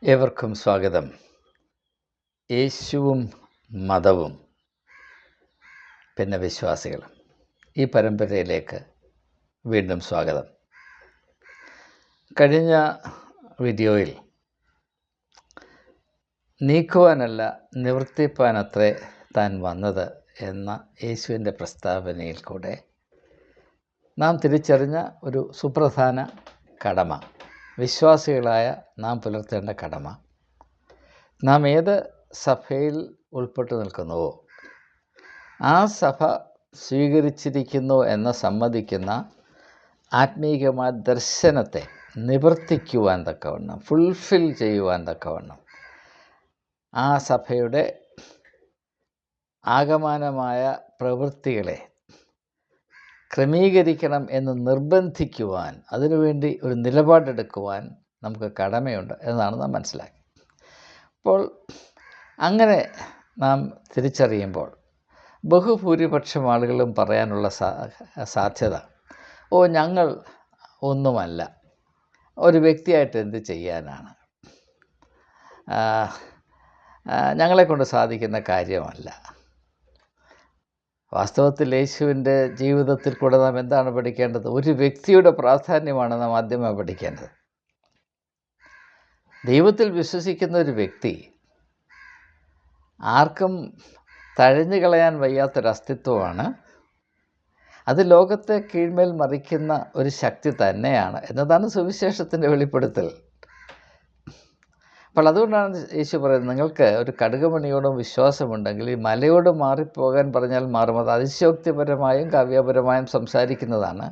ഏവർക്കും സ്വാഗതം. യേശുവും മതവും പിന്നെ വിശ്വാസികളും ഈ പരമ്പരയിലേക്ക് വീണ്ടും സ്വാഗതം. കഴിഞ്ഞ വീഡിയോയിൽ നീക്കുവാനല്ല നിവർത്തിപ്പാനത്രേ താൻ വന്നത് എന്ന യേശുവിൻ്റെ പ്രസ്താവനയിൽ കൂടെ നാം തിരിച്ചറിഞ്ഞ ഒരു സുപ്രധാന കടമ, വിശ്വാസികളായ നാം പുലർത്തേണ്ട കടമ, നാം ഏത് സഭയിൽ ഉൾപ്പെട്ടു നിൽക്കുന്നുവോ ആ സഭ സ്വീകരിച്ചിരിക്കുന്നു എന്ന് സമ്മതിക്കുന്ന ആത്മീകമായ ദർശനത്തെ നിവർത്തിക്കുവാൻ തക്കവണ്ണം, ഫുൾഫിൽ ചെയ്യുവാൻ തക്കവണ്ണം ആ സഭയുടെ ആകമാനമായ പ്രവൃത്തികളെ ക്രമീകരിക്കണം എന്ന് നിർബന്ധിക്കുവാൻ, അതിനുവേണ്ടി ഒരു നിലപാടെടുക്കുവാൻ നമുക്ക് കടമയുണ്ട് എന്നതാണ് നാം മനസ്സിലാക്കി. അപ്പോൾ അങ്ങനെ നാം തിരിച്ചറിയുമ്പോൾ ബഹുഭൂരിപക്ഷം ആളുകളും പറയാനുള്ള സാധ്യത, ഞങ്ങൾ ഒന്നുമല്ല, ഒരു വ്യക്തിയായിട്ട് എന്ത് ചെയ്യാനാണ്, ഞങ്ങളെക്കൊണ്ട് സാധിക്കുന്ന കാര്യമല്ല. വാസ്തവത്തിൽ യേശുവിൻ്റെ ജീവിതത്തിൽ കൂടെ നാം എന്താണ് പഠിക്കേണ്ടത്? ഒരു വ്യക്തിയുടെ പ്രാധാന്യമാണ് നാം ആദ്യമായി പഠിക്കേണ്ടത്. ദൈവത്തിൽ വിശ്വസിക്കുന്ന ഒരു വ്യക്തി ആർക്കും തഴഞ്ഞു കളയാൻ വയ്യാത്തൊരസ്തിത്വമാണ്. അത് ലോകത്തെ കീഴ്മേൽ മറിക്കുന്ന ഒരു ശക്തി തന്നെയാണ് എന്നതാണ് സുവിശേഷത്തിൻ്റെ വെളിപ്പെടുത്തൽ. അപ്പോൾ അതുകൊണ്ടാണ് യേശു പറയുന്നത്, നിങ്ങൾക്ക് ഒരു കടുകുമണിയോടും വിശ്വാസമുണ്ടെങ്കിൽ ഈ മലയോട് മാറിപ്പോകാൻ പറഞ്ഞാൽ മാറും. അത് അതിശയോക്തിപരമായും കാവ്യപരമായും സംസാരിക്കുന്നതാണ്.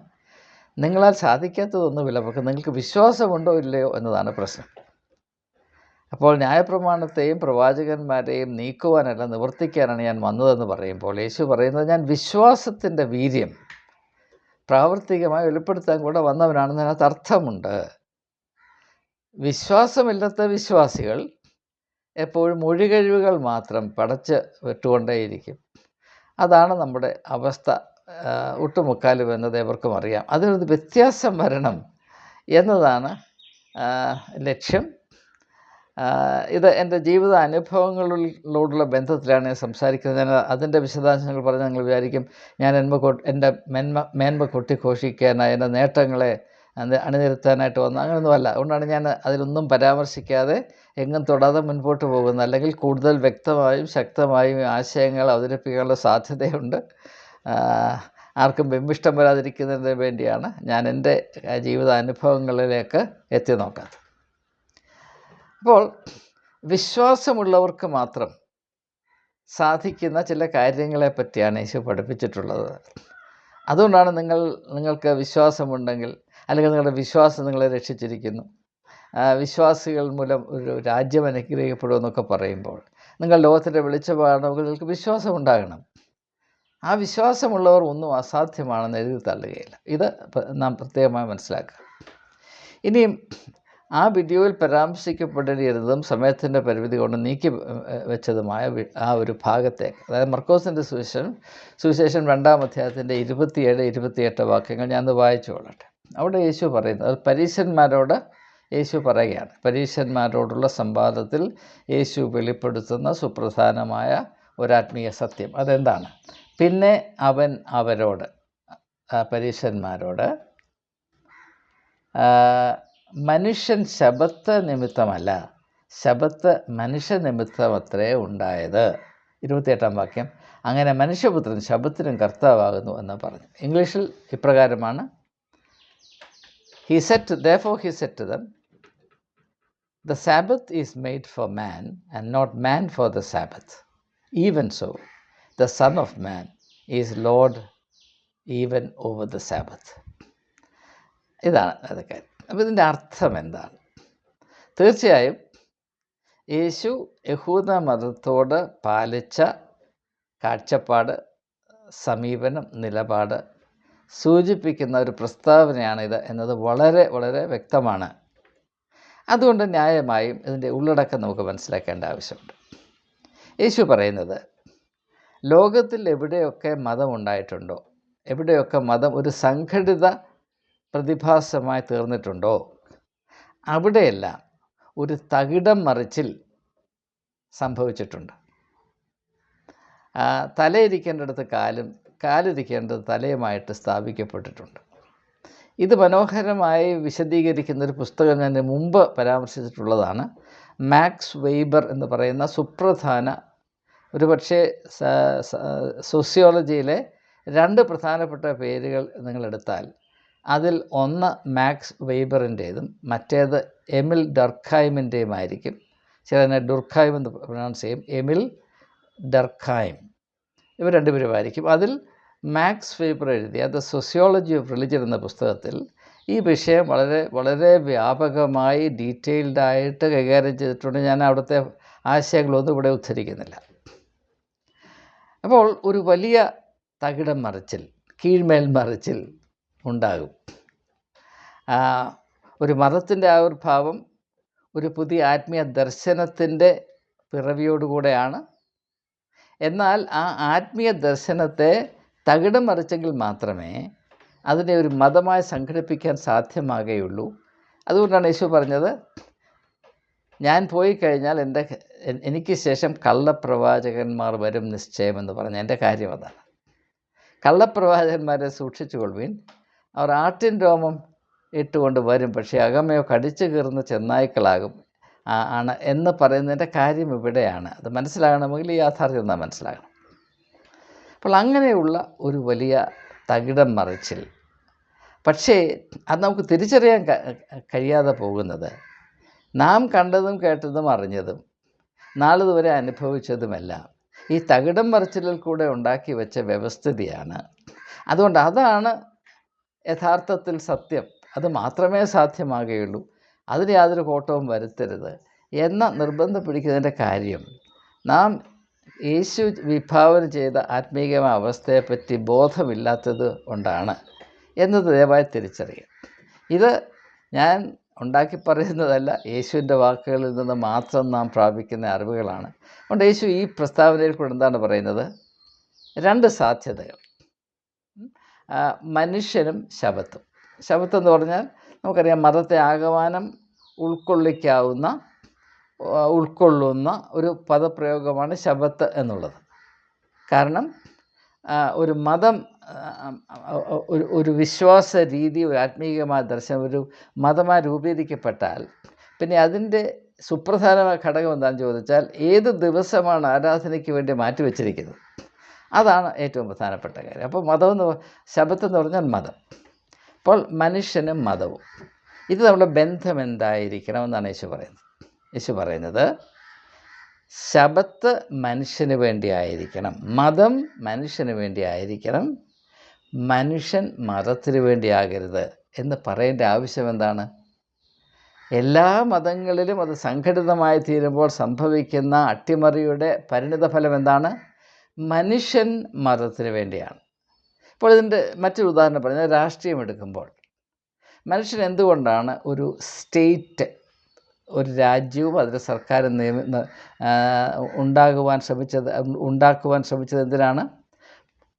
നിങ്ങളാൽ സാധിക്കാത്തതൊന്നുമില്ല, പക്ഷേ നിങ്ങൾക്ക് വിശ്വാസമുണ്ടോ ഇല്ലയോ എന്നതാണ് പ്രശ്നം. അപ്പോൾ ന്യായപ്രമാണത്തെയും പ്രവാചകന്മാരെയും നീക്കുവാനല്ല, നിവർത്തിക്കാനാണ് ഞാൻ വന്നതെന്ന് പറയുമ്പോൾ യേശു പറയുന്നത്, ഞാൻ വിശ്വാസത്തിൻ്റെ വീര്യം പ്രാവർത്തികമായി വെളിപ്പെടുത്താൻ കൂടെ വന്നവനാണെന്ന് അതിനകത്ത് അർത്ഥമുണ്ട്. വിശ്വാസമില്ലാത്ത വിശ്വാസികൾ എപ്പോഴും ഒഴികഴിവുകൾ മാത്രം പടച്ച് വിട്ടുകൊണ്ടേയിരിക്കും. അതാണ് നമ്മുടെ അവസ്ഥ ഒട്ടുമുക്കാലും എന്നത് ഏവർക്കും അറിയാം. അതിനൊരു വ്യത്യാസം വരണം എന്നതാണ് ലക്ഷ്യം. ഇത് എൻ്റെ ജീവിത അനുഭവങ്ങളോടുള്ള ബന്ധത്തിലാണ് ഞാൻ സംസാരിക്കുന്നത്. ഞാൻ അതിൻ്റെ വിശദാംശങ്ങൾ പറഞ്ഞ് നിങ്ങൾ വിചാരിക്കും ഞാൻ എൻ്റെ മേന്മ കൊട്ടിഘോഷിക്കാനായി, എൻ്റെ നേട്ടങ്ങളെ അണിനിരത്താനായിട്ട് വന്നു. അങ്ങനെയൊന്നുമല്ല. അതുകൊണ്ടാണ് ഞാൻ അതിലൊന്നും പരാമർശിക്കാതെ എങ്ങും തൊടാതെ മുൻപോട്ട് പോകുന്നത്. അല്ലെങ്കിൽ കൂടുതൽ വ്യക്തമായും ശക്തമായും ആശയങ്ങൾ അവതരിപ്പിക്കാനുള്ള സാധ്യതയുണ്ട്. ആർക്കും ബിംബിഷ്ടം വരാതിരിക്കുന്നതിന് വേണ്ടിയാണ് ഞാൻ എൻ്റെ ജീവിത അനുഭവങ്ങളിലേക്ക് എത്തി നോക്കാത്തത്. അപ്പോൾ വിശ്വാസമുള്ളവർക്ക് മാത്രം സാധിക്കുന്ന ചില കാര്യങ്ങളെ പറ്റിയാണ് യേശു പഠിപ്പിച്ചിട്ടുള്ളത്. അതുകൊണ്ടാണ് നിങ്ങൾക്ക് വിശ്വാസമുണ്ടെങ്കിൽ, അല്ലെങ്കിൽ നിങ്ങളുടെ വിശ്വാസം നിങ്ങളെ രക്ഷിച്ചിരിക്കുന്നു, വിശ്വാസികൾ മൂലം ഒരു രാജ്യം അനുഗ്രഹിക്കപ്പെടുമെന്നൊക്കെ പറയുമ്പോൾ നിങ്ങൾ ലോകത്തിൻ്റെ വെളിച്ചമാണെങ്കിൽ നിങ്ങൾക്ക് വിശ്വാസമുണ്ടാകണം. ആ വിശ്വാസമുള്ളവർ ഒന്നും അസാധ്യമാണെന്ന് എഴുതി തള്ളുകയില്ല. ഇത് നാം പ്രത്യേകമായി മനസ്സിലാക്കുക. ഇനിയും ആ വീഡിയോയിൽ പരാമർശിക്കപ്പെടേണ്ടിയിരുന്നതും സമയത്തിൻ്റെ പരിമിതി കൊണ്ട് നീക്കി വെച്ചതുമായ ആ ഒരു ഭാഗത്തേക്ക്, അതായത് മർക്കോസിൻ്റെ സുവിശേഷം 2-ാം അധ്യായത്തിൻ്റെ 27-28 വാക്യങ്ങൾ ഞാൻ വായിച്ചു കൊള്ളട്ടെ. അവിടെ യേശു പറയുന്നത്, അത് പരീശന്മാരോട് യേശു പറയുകയാണ്. പരീശന്മാരോടുള്ള സംവാദത്തിൽ യേശു വെളിപ്പെടുത്തുന്ന സുപ്രധാനമായ ഒരാത്മീയ സത്യം അതെന്താണ്? പിന്നെ അവൻ അവരോട്, പരീശന്മാരോട്, മനുഷ്യൻ ശബത്ത് നിമിത്തമല്ല, ശബത്ത് മനുഷ്യ നിമിത്തമത്രേ ഉണ്ടായത്. 28-ാം വാക്യം, അങ്ങനെ മനുഷ്യപുത്രൻ ശബത്തിനും കർത്താവാകുന്നു എന്ന് പറഞ്ഞു. ഇംഗ്ലീഷിൽ ഇപ്രകാരമാണ്, therefore he said to them, the Sabbath is made for man and not man for the Sabbath. Even so, the Son of Man is Lord even over the Sabbath. ഇതാണ് അതൊക്കെ. അപ്പോൾ ഇതിൻ്റെ അർത്ഥം എന്താണ്? തീർച്ചയായും യേശു യഹൂദ മതത്തോട് പാലിച്ച കാഴ്ചപ്പാട്, സമീപനം, നിലപാട് സൂചിപ്പിക്കുന്ന ഒരു പ്രസ്താവനയാണിത് എന്നത് വളരെ വളരെ വ്യക്തമാണ്. അതുകൊണ്ട് ന്യായമായും ഇതിൻ്റെ ഉള്ളടക്കം നമുക്ക് മനസ്സിലാക്കേണ്ട ആവശ്യമുണ്ട്. യേശു പറയുന്നത്, ലോകത്തിൽ എവിടെയൊക്കെ മതമുണ്ടായിട്ടുണ്ടോ, എവിടെയൊക്കെ മതം ഒരു സംഘടിത പ്രതിഭാസമായി തീർന്നിട്ടുണ്ടോ, അവിടെയെല്ലാം ഒരു തകിടം മറിച്ചിൽ സംഭവിച്ചിട്ടുണ്ട്. തലയിരിക്കേണ്ടടുത്ത് കാലും, കാലിരിക്കേണ്ടത് തലയുമായിട്ട് സ്ഥാപിക്കപ്പെട്ടിട്ടുണ്ട്. ഇത് മനോഹരമായി വിശദീകരിക്കുന്നൊരു പുസ്തകം ഞാൻ മുമ്പ് പരാമർശിച്ചിട്ടുള്ളതാണ്. മാക്സ് വെയ്ബർ എന്ന് പറയുന്ന സുപ്രധാന, ഒരുപക്ഷെ സോഷ്യോളജിയിലെ 2 പ്രധാനപ്പെട്ട പേരുകൾ നിങ്ങളെടുത്താൽ അതിൽ ഒന്ന് മാക്സ് വെയ്ബറിൻ്റേതും മറ്റേത് എമിൽ ഡർഖൈമിൻ്റെയുമായിരിക്കും. ചിലതിനെ ഡുർഖൈം എന്ന് പ്രൊനൗൺസ് ചെയ്യും, എമിൽ ഡർഖൈം, ഇവർ 2 പേരുമായിരിക്കും. അതിൽ മാക്സ് വെയ്ബർ എഴുതിയ ദ സോഷ്യോളജി ഓഫ് റിലിജൻ എന്ന പുസ്തകത്തിൽ ഈ വിഷയം വളരെ വളരെ വ്യാപകമായി ഡീറ്റെയിൽഡായിട്ട് കൈകാര്യം ചെയ്തിട്ടുണ്ട്. ഞാൻ അവിടുത്തെ ആശയങ്ങളൊന്നും ഇവിടെ ഉദ്ധരിക്കുന്നില്ല. അപ്പോൾ ഒരു വലിയ തകിടം മറിച്ചിൽ, കീഴ്മേൽ മറിച്ചിൽ ഉണ്ടാകും. ഒരു മതത്തിൻ്റെ ആവിർഭാവം ഒരു പുതിയ ആത്മീയ ദർശനത്തിൻ്റെ പിറവിയോടുകൂടെയാണ്. എന്നാൽ ആ ആത്മീയ ദർശനത്തെ തകിടം മറിച്ചെങ്കിൽ മാത്രമേ അതിനെ ഒരു മതമായി സംഘടിപ്പിക്കാൻ സാധ്യമാകുകയുള്ളൂ. അതുകൊണ്ടാണ് യേശു പറഞ്ഞത്, ഞാൻ പോയി കഴിഞ്ഞാൽ എനിക്ക് ശേഷം കള്ളപ്രവാചകന്മാർ വരും നിശ്ചയമെന്ന് പറഞ്ഞ എൻ്റെ കാര്യം അതാണ്. കള്ളപ്രവാചകന്മാരെ സൂക്ഷിച്ചു കൊള്ളുവിൻ, അവർ ആട്ടിൻ രോമം ഇട്ടുകൊണ്ട് വരും, പക്ഷേ അകമയോ കടിച്ചു കീറുന്ന ചെന്നായ്ക്കളാകും ആണ് എന്ന് പറയുന്നതിൻ്റെ കാര്യം ഇവിടെയാണ്. അത് മനസ്സിലാകണമെങ്കിൽ ഈ യാഥാർത്ഥ്യം നാം മനസ്സിലാകണം. അപ്പോൾ അങ്ങനെയുള്ള ഒരു വലിയ തകിടം മറിച്ചിൽ, പക്ഷേ അത് നമുക്ക് തിരിച്ചറിയാൻ കഴിയാതെ പോകുന്നത് നാം കണ്ടതും കേട്ടതും അറിഞ്ഞതും നാളിതുവരെ അനുഭവിച്ചതുമെല്ലാം ഈ തകിടം മറിച്ചിലിൽ കൂടെ ഉണ്ടാക്കി വെച്ച വ്യവസ്ഥിതിയാണ്. അതുകൊണ്ട് അതാണ് യഥാർത്ഥത്തിൽ സത്യം, അത് മാത്രമേ സാധ്യമാകുകയുള്ളൂ, അതിന് യാതൊരു കോട്ടവും വരുത്തരുത് എന്ന നിർബന്ധം പിടിക്കുന്നതിൻ്റെ കാര്യം നാം യേശു വിഭാവന ചെയ്ത ആത്മീയമായ അവസ്ഥയെപ്പറ്റി ബോധമില്ലാത്തത് കൊണ്ടാണ് എന്നത് ദയവായി തിരിച്ചറിയുക. ഇത് ഞാൻ ഉണ്ടാക്കി പറയുന്നതല്ല, യേശുവിൻ്റെ വാക്കുകളിൽ നിന്ന് മാത്രം നാം പ്രാപിക്കുന്ന അറിവുകളാണ്. അതുകൊണ്ട് യേശു ഈ പ്രസ്താവനയിൽ കൂടെ എന്താണ് പറയുന്നത്? 2 സാധ്യതകൾ, മനുഷ്യനും ശബത്തും. ശബത്ത് എന്ന് പറഞ്ഞാൽ നമുക്കറിയാം, മതത്തെ ആകമാനം ഉൾക്കൊള്ളുന്ന ഒരു പദപ്രയോഗമാണ് ശബത്ത് എന്നുള്ളത്. കാരണം ഒരു മതം, ഒരു വിശ്വാസ രീതി, ഒരു ആത്മീയമായ ദർശനം ഒരു മതമായി രൂപീകരിക്കപ്പെട്ടാൽ പിന്നെ അതിൻ്റെ സുപ്രധാനമായ ഘടകം എന്താണെന്ന് ചോദിച്ചാൽ ഏത് ദിവസമാണ് ആരാധനയ്ക്ക് വേണ്ടി മാറ്റിവെച്ചിരിക്കുന്നത്, അതാണ് ഏറ്റവും പ്രധാനപ്പെട്ട കാര്യം. അപ്പോൾ ശബത്ത് എന്ന് പറഞ്ഞാൽ മതം. അപ്പോൾ മനുഷ്യനും മതവും ഇത് നമ്മുടെ ബന്ധം എന്തായിരിക്കണമെന്നാണ് യേശു പറയുന്നത്. ശബത്ത് മനുഷ്യന് വേണ്ടി ആയിരിക്കണം, മതം മനുഷ്യന് വേണ്ടി ആയിരിക്കണം, മനുഷ്യൻ മതത്തിന് വേണ്ടിയാകരുത് എന്ന് പറയേണ്ട ആവശ്യം എന്താണ്? എല്ലാ മതങ്ങളിലും അത് സംഘടിതമായി തീരുമ്പോൾ സംഭവിക്കുന്ന അട്ടിമറിയുടെ പരിണിതഫലം എന്താണ്? മനുഷ്യൻ മതത്തിന് വേണ്ടിയാണ്. ഇപ്പോൾ ഇതിൻ്റെ മറ്റൊരു ഉദാഹരണം പറഞ്ഞാൽ, രാഷ്ട്രീയം എടുക്കുമ്പോൾ മനുഷ്യൻ എന്തുകൊണ്ടാണ് ഒരു സ്റ്റേറ്റ്, ഒരു രാജ്യവും അതിൻ്റെ സർക്കാരും ഉണ്ടാക്കുവാൻ ശ്രമിച്ചത് എന്തിനാണ്?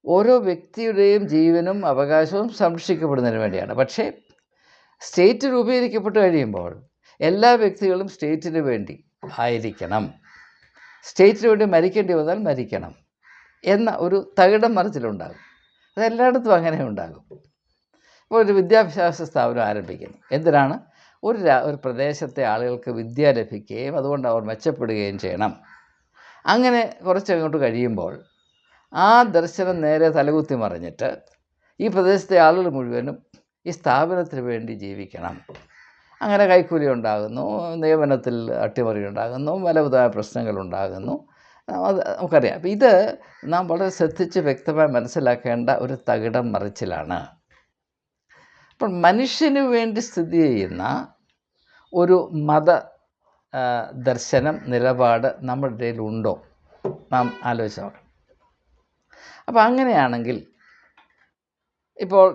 ഓരോ വ്യക്തിയുടെയും ജീവനും അവകാശവും സംരക്ഷിക്കപ്പെടുന്നതിന് വേണ്ടിയാണ്. പക്ഷേ സ്റ്റേറ്റ് രൂപീകരിക്കപ്പെട്ട് കഴിയുമ്പോൾ എല്ലാ വ്യക്തികളും സ്റ്റേറ്റിന് വേണ്ടി ആയിരിക്കണം, സ്റ്റേറ്റിന് വേണ്ടി മരിക്കേണ്ടി വന്നാൽ മരിക്കണം എന്ന ഒരു തകിടം മറിച്ചിലുണ്ടാകും. അതെല്ലായിടത്തും അങ്ങനെ ഉണ്ടാകും. ഇപ്പോൾ ഒരു വിദ്യാഭ്യാസ സ്ഥാപനം ആരംഭിക്കുന്നു. എന്തിനാണ്? ഒരു പ്രദേശത്തെ ആളുകൾക്ക് വിദ്യ ലഭിക്കുകയും അതുകൊണ്ട് അവർ മെച്ചപ്പെടുകയും ചെയ്യണം. അങ്ങനെ കുറച്ചങ്ങോട്ട് കഴിയുമ്പോൾ ആ ദർശനം നേരെ തലകുത്തി മറിഞ്ഞിട്ട് ഈ പ്രദേശത്തെ ആളുകൾ മുഴുവനും ഈ സ്ഥാപനത്തിന് വേണ്ടി ജീവിക്കണം. അങ്ങനെ കൈക്കൂലി ഉണ്ടാകുന്നു, നിയമനത്തിൽ അട്ടിമറി ഉണ്ടാകുന്നു, പലവിധമായ പ്രശ്നങ്ങളുണ്ടാകുന്നു. അത് നമുക്കറിയാം. അപ്പോൾ ഇത് നാം വളരെ ശ്രദ്ധിച്ച് വ്യക്തമായി മനസ്സിലാക്കേണ്ട ഒരു തകിടം മറിച്ചിലാണ്. അപ്പോൾ മനുഷ്യന് വേണ്ടി സ്ഥിതി ചെയ്യുന്ന ഒരു മത ദർശനം, നിലപാട് നമ്മുടെ ഇടയിലുണ്ടോ? നാം ആലോചിച്ച് നോക്കണം. അപ്പോൾ അങ്ങനെയാണെങ്കിൽ ഇപ്പോൾ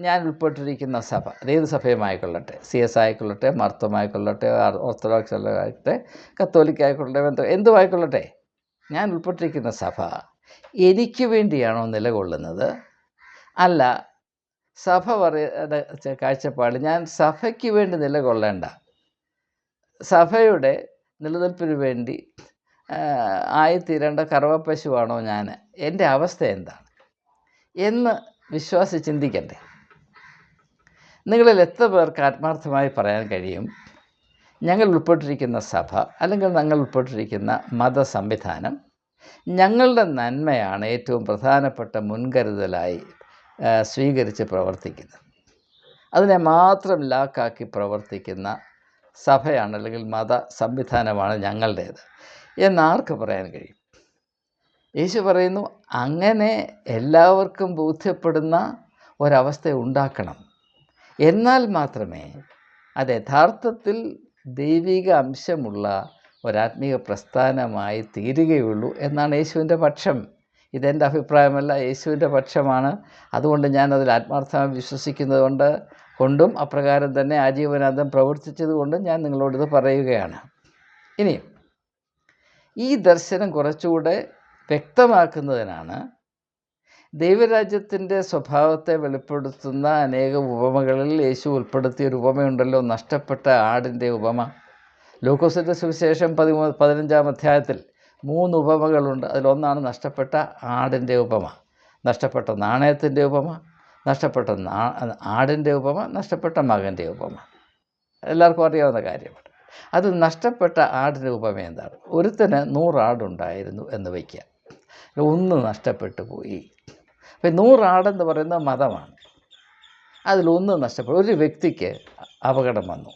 ഞാൻ ഉൾപ്പെട്ടിരിക്കുന്ന സഭ, അതേത് സഭയുമായിക്കൊള്ളട്ടെ, CS ആയിക്കൊള്ളട്ടെ, മാർത്തോമായിക്കൊള്ളട്ടെ, ഓർത്തഡോക്സ് ആയിക്കൊള്ളട്ടെ, കത്തോലിക്ക ആയിക്കൊള്ളട്ടെ, എന്തുമായിക്കൊള്ളട്ടെ, ഞാൻ ഉൾപ്പെട്ടിരിക്കുന്ന സഭ എനിക്ക് വേണ്ടിയാണോ നിലകൊള്ളുന്നത്? അല്ല, സഭ പറയുന്ന കാഴ്ചപ്പാട് ഞാൻ സഭയ്ക്ക് വേണ്ടി നിലകൊള്ളേണ്ട, സഭയുടെ നിലനിൽപ്പിന് വേണ്ടി ആയിത്തീരേണ്ട കറവപ്പശുവാണോ ഞാൻ? എൻ്റെ അവസ്ഥ എന്താണ് എന്ന് വിശ്വാസി ചിന്തിക്കണ്ടേ? നിങ്ങളിൽ എത്ര പേർക്ക് ആത്മാർത്ഥമായി പറയാൻ കഴിയും, ഞങ്ങൾ ഉൾപ്പെട്ടിരിക്കുന്ന സഭ അല്ലെങ്കിൽ ഞങ്ങൾ ഉൾപ്പെട്ടിരിക്കുന്ന മത സംവിധാനം ഞങ്ങളുടെ നന്മയാണ് ഏറ്റവും പ്രധാനപ്പെട്ട മുൻകരുതലായി സ്വീകരിച്ച് പ്രവർത്തിക്കുന്നത്, അതിനെ മാത്രം ലാക്കാക്കി പ്രവർത്തിക്കുന്ന സഭയാണ് അല്ലെങ്കിൽ മത സംവിധാനമാണ് ഞങ്ങളുടേത് എന്നാർക്ക് പറയാൻ കഴിയും? യേശു പറയുന്നു, അങ്ങനെ എല്ലാവർക്കും ബോധ്യപ്പെടുന്ന ഒരവസ്ഥ ഉണ്ടാക്കണം. എന്നാൽ മാത്രമേ അത് യഥാർത്ഥത്തിൽ ദൈവിക അംശമുള്ള ഒരാത്മീയ പ്രസ്ഥാനമായി തീരുകയുള്ളൂ എന്നാണ് യേശുവിൻ്റെ പക്ഷം. ഇതെൻ്റെ അഭിപ്രായമല്ല, യേശുവിൻ്റെ പക്ഷമാണ്. അതുകൊണ്ട് ഞാനതിൽ ആത്മാർത്ഥമായി വിശ്വസിക്കുന്നത് കൊണ്ടും അപ്രകാരം തന്നെ ആജീവനാന്തം പ്രവർത്തിച്ചത് കൊണ്ടും ഞാൻ നിങ്ങളോടിത് പറയുകയാണ്. ഇനിയും ഈ ദർശനം കുറച്ചുകൂടെ വ്യക്തമാക്കുന്നതിനാണ് ദൈവരാജ്യത്തിൻ്റെ സ്വഭാവത്തെ വെളിപ്പെടുത്തുന്ന അനേകം ഉപമകളിൽ യേശു ഉൾപ്പെടുത്തിയൊരു ഉപമയുണ്ടല്ലോ, നഷ്ടപ്പെട്ട ആടിൻ്റെ ഉപമ. ലൂക്കോസിൻ്റെ സുവിശേഷം 15-ാം അധ്യായത്തിൽ 3 ഉപമകളുണ്ട്. അതിലൊന്നാണ് നഷ്ടപ്പെട്ട ആടിൻ്റെ ഉപമ, നഷ്ടപ്പെട്ട നാണയത്തിൻ്റെ ഉപമ, നഷ്ടപ്പെട്ട ആടിൻ്റെ ഉപമ, നഷ്ടപ്പെട്ട മകൻ്റെ ഉപമ. എല്ലാവർക്കും അറിയാവുന്ന കാര്യമാണ്. അത് നഷ്ടപ്പെട്ട ആടിൻ്റെ ഉപമ എന്താണ്? ഒരുത്തന് 100 ആടുണ്ടായിരുന്നു എന്ന് വയ്ക്കുക, 1 നഷ്ടപ്പെട്ടു പോയി. അപ്പം 100 ആടെന്ന് പറയുന്നത് മതമാണ്. അതിലൊന്ന് നഷ്ടപ്പെട്ടു. ഒരു വ്യക്തിക്ക് അപകടം വന്നു,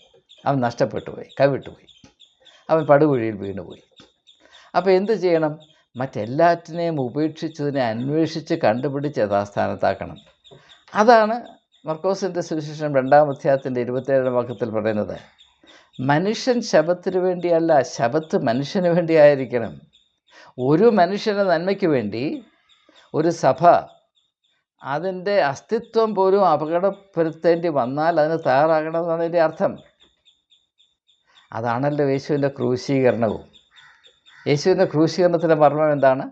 അവൻ നഷ്ടപ്പെട്ടു പോയി, കൈവിട്ടുപോയി, അവൻ പടുകുഴിയിൽ വീണുപോയി. അപ്പോൾ എന്ത് ചെയ്യണം? മറ്റെല്ലാറ്റിനെയും ഉപേക്ഷിച്ചതിനെ അന്വേഷിച്ച് കണ്ടുപിടിച്ച് യഥാസ്ഥാനത്താക്കണം. അതാണ് മർക്കോസിൻ്റെ സുവിശേഷം 2-ാം അധ്യായത്തിൻ്റെ 27-ാം വാക്യത്തിൽ പറയുന്നത്. മനുഷ്യൻ ശബത്തിന് വേണ്ടിയല്ല, ശബത്ത് മനുഷ്യന് വേണ്ടിയായിരിക്കണം. ഒരു മനുഷ്യൻ്റെ നന്മയ്ക്ക് വേണ്ടി ഒരു സഭ അതിൻ്റെ അസ്തിത്വം പോലും അപകടപ്പെടുത്തേണ്ടി വന്നാൽ അതിന് തയ്യാറാകണമെന്നാണ് ഇതിൻ്റെ അർത്ഥം. അതാണല്ലോ യേശുവിൻ്റെ ക്രൂശീകരണവും. യേശുവിൻ്റെ ക്രൂശീകരണത്തിൻ്റെ മർമ്മം എന്താണ്?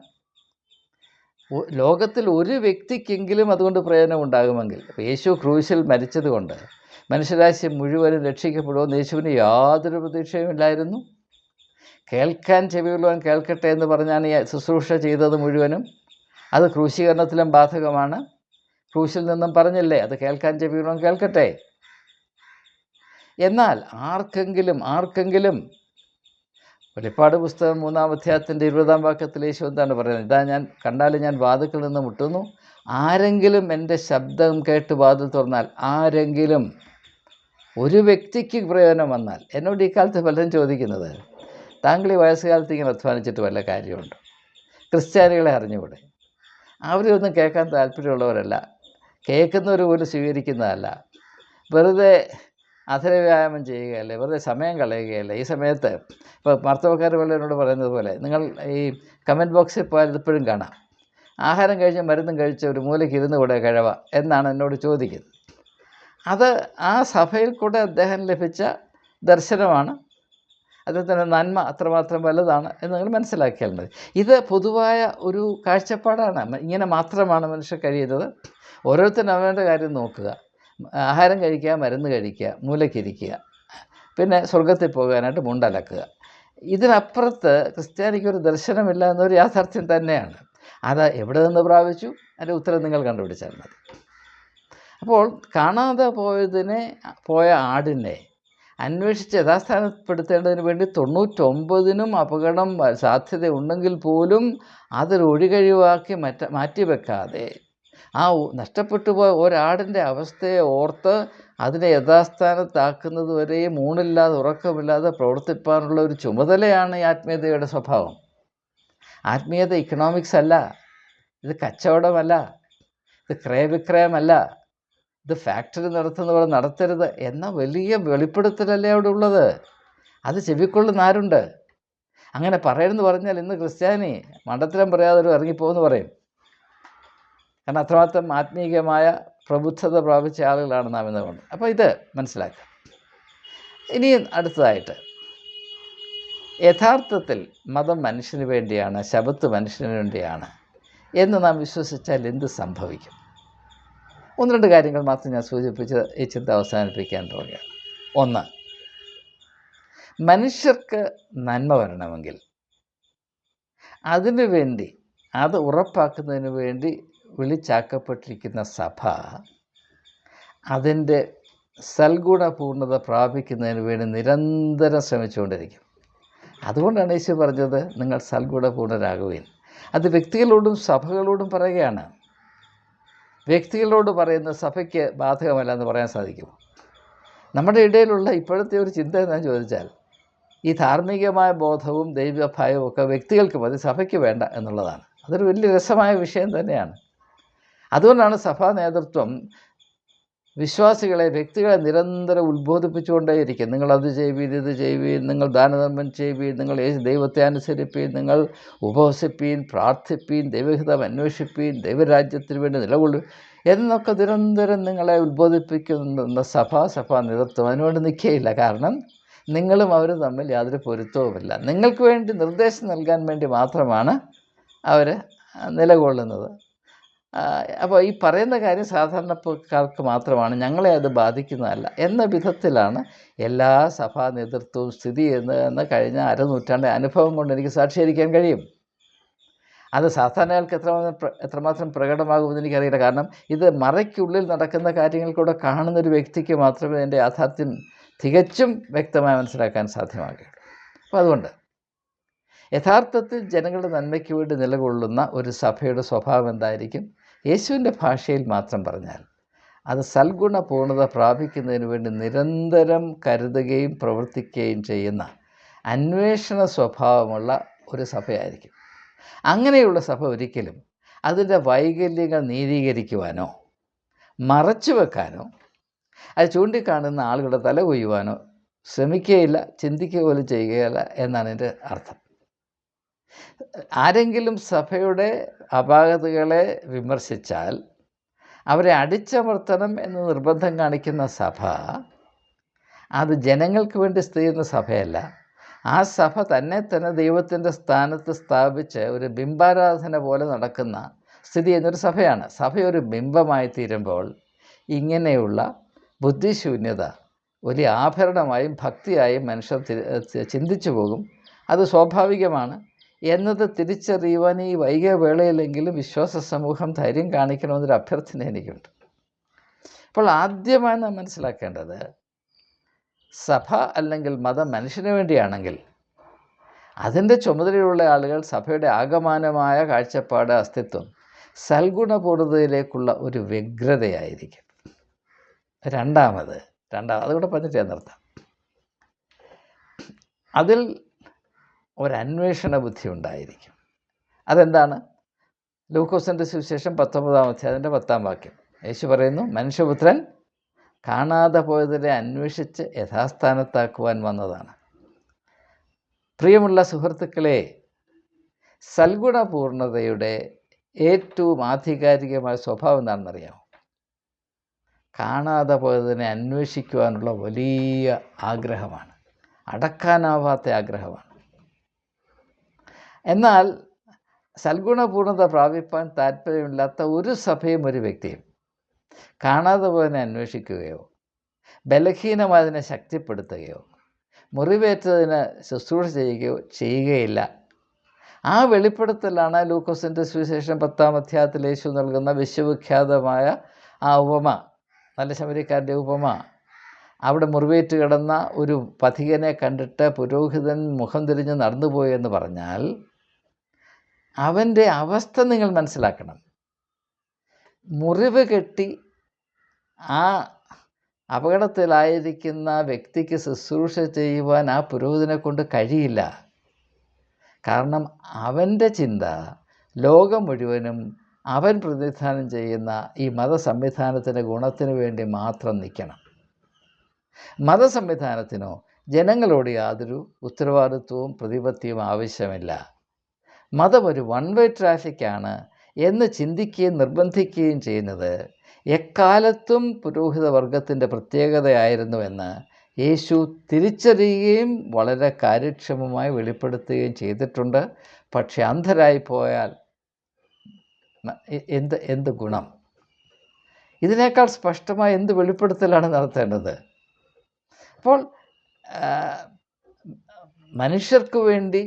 ലോകത്തിൽ ഒരു വ്യക്തിക്കെങ്കിലും അതുകൊണ്ട് പ്രയോജനം ഉണ്ടാകുമെങ്കിൽ. യേശു ക്രൂശിൽ മരിച്ചതുകൊണ്ട് മനുഷ്യരാശി മുഴുവനും രക്ഷിക്കപ്പെടുമെന്ന് യേശുവിന് യാതൊരു പ്രതീക്ഷയുമില്ലായിരുന്നു. കേൾക്കാൻ ചെവിയുള്ളവൻ കേൾക്കട്ടെ എന്ന് പറഞ്ഞാണ് ഈ ശുശ്രൂഷ ചെയ്തത് മുഴുവനും. അത് ക്രൂശീകരണത്തിലും ബാധകമാണ്. ക്രൂശിൽ നിന്നും പറഞ്ഞില്ലേ, അത് കേൾക്കാൻ ചെവിയുള്ളവൻ കേൾക്കട്ടെ. എന്നാൽ ആർക്കെങ്കിലും വെളിപ്പാട് പുസ്തകം 3-ാം അധ്യായത്തിൻ്റെ 20-ാം വാക്യത്തിൽ യേശു എന്താണ് പറയുന്നത്? ഇതാ ഞാൻ കണ്ടാലും ഞാൻ വാതിൽക്കൽ നിന്ന് മുട്ടുന്നു, ആരെങ്കിലും എൻ്റെ ശബ്ദം കേട്ട് വാതിൽ തുറന്നാൽ, ആരെങ്കിലും ഒരു വ്യക്തിക്ക് പ്രയോജനം വന്നാൽ. എന്നോട് ഈ കാലത്ത് പലരും ചോദിക്കുന്നത്, താങ്കൾ ഈ വയസ്സുകാലത്ത് ഇങ്ങനെ അധ്വാനിച്ചിട്ട് വല്ല കാര്യമുണ്ടോ? ക്രിസ്ത്യാനികളെ അറിഞ്ഞുകൂടെ? അവരൊന്നും കേൾക്കാൻ താല്പര്യമുള്ളവരല്ല, കേൾക്കുന്നവർ പോലും സ്വീകരിക്കുന്നതല്ല, വെറുതെ അധരവ്യായാമം ചെയ്യുകയല്ലേ, വെറുതെ സമയം കളയുകയല്ലേ. ഈ സമയത്ത് ഇപ്പോൾ വാർത്തക്കാർ പോലെ എന്നോട് പറയുന്നത് പോലെ, നിങ്ങൾ ഈ കമൻറ്റ് ബോക്സിൽ പോയാൽ ഇതിപ്പോഴും കാണാം, ആഹാരം കഴിച്ച് മരുന്നും കഴിച്ച് ഒരു മൂലയ്ക്ക് ഇരുന്ന് കൂടെ കിഴവ എന്നാണ് എന്നോട് ചോദിക്കുന്നത്. അത് ആ സഭയിൽ കൂടെ അദ്ദേഹം ലഭിച്ച ദർശനമാണ്. അദ്ദേഹത്തിൻ്റെ നന്മ അത്രമാത്രം വലുതാണ് എന്ന് നിങ്ങൾ മനസ്സിലാക്കിയാൽ മതി. ഇത് പൊതുവായ ഒരു കാഴ്ചപ്പാടാണ്. ഇങ്ങനെ മാത്രമാണ് മനുഷ്യർ കഴിയുന്നത്. ഓരോരുത്തരും അവരുടെ കാര്യം നോക്കുക, ആഹാരം കഴിക്കുക, മരുന്ന് കഴിക്കുക, മൂലയ്ക്കിരിക്കുക, പിന്നെ സ്വർഗത്തിൽ പോകാനായിട്ട് മുണ്ടലക്കുക. ഇതിനപ്പുറത്ത് ക്രിസ്ത്യാനിക്കൊരു ദർശനമില്ല എന്നൊരു യാഥാർത്ഥ്യം തന്നെയാണ്. അത് എവിടെ നിന്ന് പ്രാപിച്ചു? അതിൻ്റെ ഉത്തരം നിങ്ങൾ കണ്ടുപിടിച്ചാൽ മതി. അപ്പോൾ കാണാതെ പോയ ആടിനെ അന്വേഷിച്ച് യഥാസ്ഥാനപ്പെടുത്തേണ്ടതിന് വേണ്ടി 99നും അപകടം സാധ്യതയുണ്ടെങ്കിൽ പോലും അതൊരൊഴികഴിവാക്കി മാറ്റിവെക്കാതെ ആ നഷ്ടപ്പെട്ടു പോയ ഒരാടിൻ്റെ അവസ്ഥയെ ഓർത്ത് അതിനെ യഥാസ്ഥാനത്താക്കുന്നത് വരെയും ഊണില്ലാതെ ഉറക്കമില്ലാതെ പ്രവർത്തിപ്പാനുള്ള ഒരു ചുമതലയാണ് ഈ ആത്മീയതയുടെ സ്വഭാവം. ആത്മീയത ഇക്കണോമിക്സ് അല്ല, ഇത് കച്ചവടമല്ല, ഇത് ക്രയവിക്രയമല്ല, ഇത് ഫാക്ടറി നടത്തുന്നവർ നടത്തരുത് എന്ന വലിയ വെളിപ്പെടുത്തലല്ലേ അവിടെ ഉള്ളത്. അത് ചെവിക്കൊള്ളുന്ന ആരുണ്ട്? അങ്ങനെ പറയണമെന്ന് പറഞ്ഞാൽ ഇന്ന് ക്രിസ്ത്യാനി മണ്ടത്തരം പറയാതെ ഒരു ഇറങ്ങിപ്പോകുമെന്ന് പറയും. കാരണം അത്രമാത്രം ആത്മീയമായ പ്രബുദ്ധത പ്രാപിച്ച ആളുകളാണ് നാം എന്നുകൊണ്ട്. അപ്പോൾ ഇത് മനസ്സിലാക്കാം. ഇനി അടുത്തതായിട്ട്, യഥാർത്ഥത്തിൽ മതം മനുഷ്യന് വേണ്ടിയാണ്, ശബത്ത് മനുഷ്യന് വേണ്ടിയാണ് എന്ന് നാം വിശ്വസിച്ചാൽ എന്ത് സംഭവിക്കും? 1-2 കാര്യങ്ങൾ മാത്രം ഞാൻ സൂചിപ്പിച്ച് ഈ ചിന്ത അവസാനിപ്പിക്കാൻ പോവുകയാണ്. 1, മനുഷ്യർക്ക് നന്മ വരണമെങ്കിൽ അതിനു വേണ്ടി, അത് ഉറപ്പാക്കുന്നതിന് വേണ്ടി വിളിച്ചാക്കപ്പെട്ടിരിക്കുന്ന സഭ അതിൻ്റെ സൽഗുണപൂർണ്ണത പ്രാപിക്കുന്നതിന് വേണ്ടി നിരന്തരം ശ്രമിച്ചുകൊണ്ടിരിക്കും. അതുകൊണ്ടാണ് യേശു പറഞ്ഞത്, നിങ്ങൾ സൽഗുണപൂർണ്ണരാകുവിൻ. അത് വ്യക്തികളോടും സഭകളോടും പറയുകയാണ്. വ്യക്തികളോട് പറയുന്ന സഭയ്ക്ക് ബാധകമല്ല എന്ന് പറയാൻ സാധിക്കുമോ? നമ്മുടെ ഇടയിലുള്ള ഇപ്പോഴത്തെ ഒരു ചിന്ത എന്താണെന്ന് ചോദിച്ചാൽ, ഈ ധാർമ്മികമായ ബോധവും ദൈവഭയവും ഒക്കെ വ്യക്തികൾക്ക് മതി, സഭയ്ക്ക് വേണ്ട എന്നുള്ളതാണ്. അതൊരു വലിയ രസമായ വിഷയം തന്നെയാണ്. അതുകൊണ്ടാണ് സഭാ നേതൃത്വം വിശ്വാസികളെ, വ്യക്തികളെ നിരന്തരം ഉത്ബോധിപ്പിച്ചുകൊണ്ടേയിരിക്കും. നിങ്ങളത് ചെയ്യുവീൻ, ഇത് ചെയ്യുവീൻ, നിങ്ങൾ ദാനധർമ്മം ചെയ്യുവീൻ, നിങ്ങൾ ദൈവത്തെ അനുസരിപ്പീൻ, നിങ്ങൾ ഉപവസിപ്പീൻ, പ്രാർത്ഥിപ്പീൻ, ദൈവഹിതം അന്വേഷിപ്പീൻ, ദൈവരാജ്യത്തിന് വേണ്ടി നിലകൊള്ളും എന്നൊക്കെ നിരന്തരം നിങ്ങളെ ഉത്ബോധിപ്പിക്കുന്ന സഭാ നേതൃത്വം അതിനുവേണ്ടി നിൽക്കുകയില്ല. കാരണം നിങ്ങളും അവരും തമ്മിൽ യാതൊരു പൊരുത്തവുമില്ല. നിങ്ങൾക്ക് വേണ്ടി നിർദ്ദേശം നൽകാൻ വേണ്ടി മാത്രമാണ് അവർ നിലകൊള്ളുന്നത്. അപ്പോൾ ഈ പറയുന്ന കാര്യം സാധാരണക്കാർക്ക് മാത്രമാണ്, ഞങ്ങളെ അത് ബാധിക്കുന്നതല്ല എന്ന വിധത്തിലാണ് എല്ലാ സഭാ നേതൃത്വവും സ്ഥിതി എന്ന് കഴിഞ്ഞ അരനൂറ്റാണ്ട് അനുഭവം കൊണ്ട് എനിക്ക് സാക്ഷീകരിക്കാൻ കഴിയും. അത് സാധാരണക്കാർക്ക് എത്രമാത്രം പ്രകടമാകുമെന്ന് എനിക്കറിയില്ല. കാരണം ഇത് മറയ്ക്കുള്ളിൽ നടക്കുന്ന കാര്യങ്ങൾക്കൂടെ കാണുന്നൊരു വ്യക്തിക്ക് മാത്രമേ അതിൻ്റെ യാഥാർത്ഥ്യം തികച്ചും വ്യക്തമായി മനസ്സിലാക്കാൻ സാധ്യമാകുകയുള്ളൂ. അപ്പോൾ അതുകൊണ്ട് യഥാർത്ഥത്തിൽ ജനങ്ങളുടെ നന്മയ്ക്ക് വേണ്ടി നിലകൊള്ളുന്ന ഒരു സഭയുടെ സ്വഭാവം എന്തായിരിക്കും? യേശുവിൻ്റെ ഭാഷയിൽ മാത്രം പറഞ്ഞാൽ അത് സൽഗുണപൂർണ്ണത പ്രാപിക്കുന്നതിന് വേണ്ടി നിരന്തരം കരുതുകയും പ്രവർത്തിക്കുകയും ചെയ്യുന്ന അന്വേഷണ സ്വഭാവമുള്ള ഒരു സഭയായിരിക്കും. അങ്ങനെയുള്ള സഭ ഒരിക്കലും അതിൻ്റെ വൈകല്യങ്ങൾ നീതീകരിക്കുവാനോ മറച്ചു വെക്കാനോ അത് ചൂണ്ടിക്കാണുന്ന ആളുകളുടെ തല കൊയ്യുവാനോ ശ്രമിക്കുകയില്ല, ചിന്തിക്കുക പോലും ചെയ്യുകയില്ല എന്നാണ് എൻ്റെ അർത്ഥം. ആരെങ്കിലും സഭയുടെ അപാകതകളെ വിമർശിച്ചാൽ അവരെ അടിച്ചമർത്തണം എന്ന് നിർബന്ധം കാണിക്കുന്ന സഭ അത് ജനങ്ങൾക്ക് വേണ്ടി സ്ഥിതി ചെയ്യുന്ന സഭയല്ല. ആ സഭ തന്നെ ദൈവത്തിൻ്റെ സ്ഥാനത്ത് സ്ഥാപിച്ച് ഒരു ബിംബാരാധന പോലെ നടക്കുന്ന സ്ഥിതി ചെയ്യുന്നൊരു സഭയാണ്. സഭ ഒരു ബിംബമായി തീരുമ്പോൾ ഇങ്ങനെയുള്ള ബുദ്ധിശൂന്യത വലിയ ആഭരണമായും ഭക്തിയായും മനുഷ്യർ ചിന്തിച്ചു പോകും. അത് സ്വാഭാവികമാണ് എന്നത് തിരിച്ചറിയുവാൻ ഈ വൈകിയ വേളയിലെങ്കിലും വിശ്വാസ സമൂഹം ധൈര്യം കാണിക്കണമെന്നൊരു അഭ്യർത്ഥന എനിക്കുണ്ട്. അപ്പോൾ ആദ്യമായി നാം മനസ്സിലാക്കേണ്ടത്, സഭ അല്ലെങ്കിൽ മതം മനുഷ്യന് വേണ്ടിയാണെങ്കിൽ അതിൻ്റെ ചുമതലയുള്ള ആളുകൾ സഭയുടെ ആകമാനമായ കാഴ്ചപ്പാട്, അസ്തിത്വം സൽഗുണപൂർണ്ണതയിലേക്കുള്ള ഒരു വ്യഗ്രതയായിരിക്കും. രണ്ടാമത് അതുകൂടെ പറഞ്ഞിട്ട് ഞാൻ നിർത്താം. അതിൽ ഒരന്വേഷണ ബുദ്ധി ഉണ്ടായിരിക്കും. അതെന്താണ്? ലൂക്കോസിൻ്റെ സുവിശേഷം 19-ാം അധ്യായത്തിൻ്റെ 10-ാം വാക്യം യേശു പറയുന്നു, മനുഷ്യപുത്രൻ കാണാതെ പോയതിനെ അന്വേഷിച്ച് യഥാസ്ഥാനത്താക്കുവാൻ വന്നതാണ്. പ്രിയമുള്ള സുഹൃത്തുക്കളെ, സൽഗുണപൂർണ്ണതയുടെ ഏറ്റവും ആധികാരികമായ സ്വഭാവം എന്താണെന്നറിയാമോ? കാണാതെ പോയതിനെ അന്വേഷിക്കുവാനുള്ള വലിയ ആഗ്രഹമാണ്, അടക്കാനാവാത്ത ആഗ്രഹമാണ്. എന്നാൽ സൽഗുണപൂർണ്ണത പ്രാപിപ്പാൻ താല്പര്യമില്ലാത്ത ഒരു സഭയും ഒരു വ്യക്തിയും കാണാതെ പോയതിനെ അന്വേഷിക്കുകയോ ബലഹീനമായതിനെ ശക്തിപ്പെടുത്തുകയോ മുറിവേറ്റതിന് ശുശ്രൂഷ ചെയ്യുകയില്ല. ആ വെളിപ്പെടുത്തലാണ് ലൂക്കോസിൻ്റെ സുവിശേഷം 10-ാം അധ്യായത്തിൽ യേശു നൽകുന്ന വിശ്വവിഖ്യാതമായ ആ ഉപമ, നല്ല ശമരിക്കാരൻ്റെ ഉപമ. അവിടെ മുറിവേറ്റ് കിടന്ന ഒരു പഥികനെ കണ്ടിട്ട് പുരോഹിതൻ മുഖം തിരിഞ്ഞ് നടന്നുപോയി എന്ന് പറഞ്ഞാൽ അവൻ്റെ അവസ്ഥ നിങ്ങൾ മനസ്സിലാക്കണം. മുറിവ് കെട്ടി ആ അപകടത്തിലായിരിക്കുന്ന വ്യക്തിക്ക് ശുശ്രൂഷ ചെയ്യുവാൻ ആ പുരോഹിതനെ കൊണ്ട് കഴിയില്ല. കാരണം അവൻ്റെ ചിന്ത ലോകം മുഴുവനും അവൻ പ്രതിനിധാനം ചെയ്യുന്ന ഈ മതസംവിധാനത്തിൻ്റെ ഗുണത്തിന് വേണ്ടി മാത്രം നിൽക്കണം. മതസംവിധാനത്തിനോ ജനങ്ങളോട് യാതൊരു ഉത്തരവാദിത്വവും പ്രതിപത്തിയും ആവശ്യമില്ല. മതം ഒരു വൺ വേ ട്രാഫിക്കാണ് എന്ന് ചിന്തിക്കുകയും നിർബന്ധിക്കുകയും ചെയ്യുന്നത് എക്കാലത്തും പുരോഹിത വർഗത്തിൻ്റെ പ്രത്യേകതയായിരുന്നുവെന്ന് യേശു തിരിച്ചറിയുകയും വളരെ കാര്യക്ഷമമായി വെളിപ്പെടുത്തുകയും ചെയ്തിട്ടുണ്ട്. പക്ഷെ അന്ധരായി പോയാൽ എന്ത് ഗുണം? ഇതിനേക്കാൾ സ്പഷ്ടമായ എന്ത് വെളിപ്പെടുത്തലാണ് നടത്തേണ്ടത്? അപ്പോൾ മനുഷ്യർക്ക് വേണ്ടി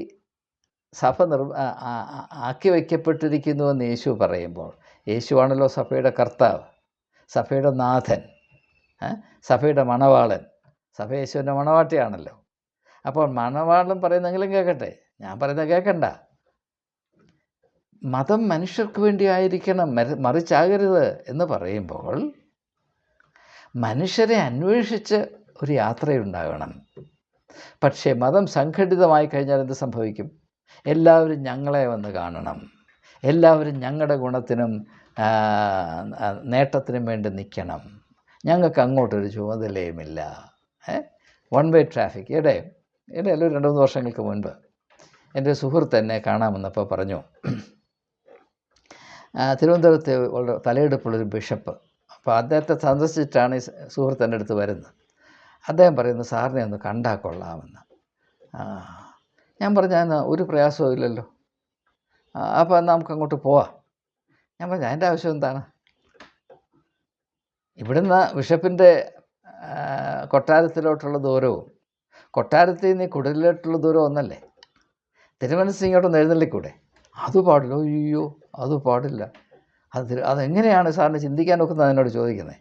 സഭ ആക്കി വയ്ക്കപ്പെട്ടിരിക്കുന്നുവെന്ന് യേശു പറയുമ്പോൾ, യേശുവാണല്ലോ സഭയുടെ കർത്താവ്, സഭയുടെ നാഥൻ, സഭയുടെ മണവാളൻ. സഭ യേശുവിൻ്റെ മണവാട്ടിയാണല്ലോ. അപ്പോൾ മണവാളൻ പറയുന്നെങ്കിലും കേൾക്കട്ടെ, ഞാൻ പറയുന്നത് കേൾക്കണ്ട. മതം മനുഷ്യർക്ക് വേണ്ടി ആയിരിക്കണം, മറിച്ചാകരുത് എന്ന് പറയുമ്പോൾ മനുഷ്യരെ അന്വേഷിച്ച് ഒരു യാത്രയുണ്ടാകണം. പക്ഷേ മതം സംഘടിതമായി കഴിഞ്ഞാൽ എന്ത് സംഭവിക്കും? എല്ലാവരും ഞങ്ങളെ വന്ന് കാണണം, എല്ലാവരും ഞങ്ങളുടെ ഗുണത്തിനും നേട്ടത്തിനും വേണ്ടി നിൽക്കണം, ഞങ്ങൾക്ക് അങ്ങോട്ടൊരു ചുമതലയുമില്ല. One way traffic. ഇടയിൽ 2-3 വർഷങ്ങൾക്ക് മുൻപ് എൻ്റെ സുഹൃത്ത് എന്നെ കാണാൻ വന്നപ്പോൾ പറഞ്ഞു, തിരുവനന്തപുരത്ത് വളരെ തലയെടുപ്പുള്ളൊരു ബിഷപ്പ്. അപ്പോൾ അദ്ദേഹത്തെ സന്ദർശിച്ചിട്ടാണ് ഈ സുഹൃത്ത് എൻ്റെ അടുത്ത് വരുന്നത്. അദ്ദേഹം പറയുന്നു, സാറിനെ ഒന്ന് കണ്ടാൽ കൊള്ളാമെന്ന്. ഞാൻ പറഞ്ഞു, ഒരു പ്രയാസവും ഇല്ലല്ലോ, അപ്പോൾ നമുക്ക് അങ്ങോട്ട് പോവാം. ഞാൻ പറഞ്ഞു, അതിൻ്റെ ആവശ്യം എന്താണ്? ഇവിടുന്ന് ബിഷപ്പിൻ്റെ കൊട്ടാരത്തിലോട്ടുള്ള ദൂരവും കൊട്ടാരത്തിൽ നിന്ന് കുടിലോട്ടുള്ള ദൂരം ഒന്നല്ലേ? തിരുമനസ് ഇങ്ങോട്ടൊന്ന് എഴുന്നള്ളിക്കൂടെ? അത് പാടില്ല. അയ്യോ, അത് പാടില്ല. അതെങ്ങനെയാണ് സാറിന് ചിന്തിക്കാൻ ഒക്കുന്നത് എന്നോട് ചോദിക്കുന്നത്?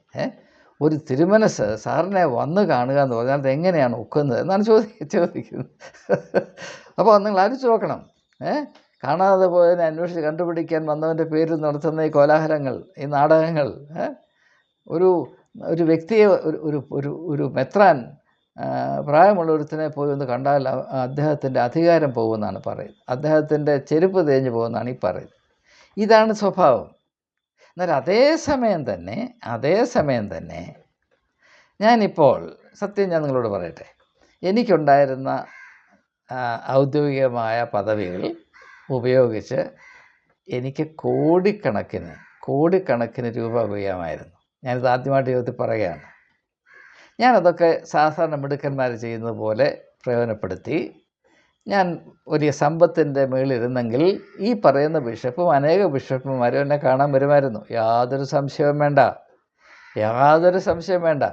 ഒരു തിരുമനസ് സാറിനെ വന്ന് കാണുക എന്ന് പറഞ്ഞാൽ അതെങ്ങനെയാണ് ഒക്കുന്നത് എന്നാണ് ചോദിക്കുന്നത്. അപ്പോൾ നിങ്ങൾ ആലോചിച്ച് നോക്കണം. കാണാതെ പോയതിനെ അന്വേഷിച്ച് കണ്ടുപിടിക്കാൻ വന്നവൻ്റെ പേരിൽ നടത്തുന്ന ഈ കോലാഹലങ്ങൾ, ഈ നാടകങ്ങൾ. ഒരു വ്യക്തിയെ, ഒരു മെത്രാൻ പ്രായമുള്ള ഒരുത്തിനെ പോയി ഒന്ന് കണ്ടാൽ അദ്ദേഹത്തിൻ്റെ അധികാരം പോകുമെന്നാണ് പറയുന്നത്, അദ്ദേഹത്തിൻ്റെ ചെരുപ്പ് തേഞ്ഞ് പോകുമെന്നാണ് ഈ പറയുന്നത്. ഇതാണ് സ്വഭാവം. എന്നാൽ അതേസമയം തന്നെ ഞാനിപ്പോൾ സത്യം ഞാൻ നിങ്ങളോട് പറയട്ടെ, എനിക്കുണ്ടായിരുന്ന ഔദ്യോഗികമായ പദവികൾ ഉപയോഗിച്ച് എനിക്ക് കോടിക്കണക്കിന് രൂപ ഉപയോഗിക്കാമായിരുന്നു. ഞാനിത് ആദ്യമായിട്ട് ജീവിതത്തിൽ പറയുകയാണ്. ഞാനതൊക്കെ സാധാരണ മിടുക്കന്മാർ ചെയ്യുന്നത് പോലെ പ്രയോജനപ്പെടുത്തി ഞാൻ വലിയ സമ്പത്തിൻ്റെ മുകളിലിരുന്നെങ്കിൽ ഈ പറയുന്ന ബിഷപ്പും അനേക ബിഷപ്പുമാരും എന്നെ കാണാൻ വരുമായിരുന്നു. യാതൊരു സംശയവും വേണ്ട.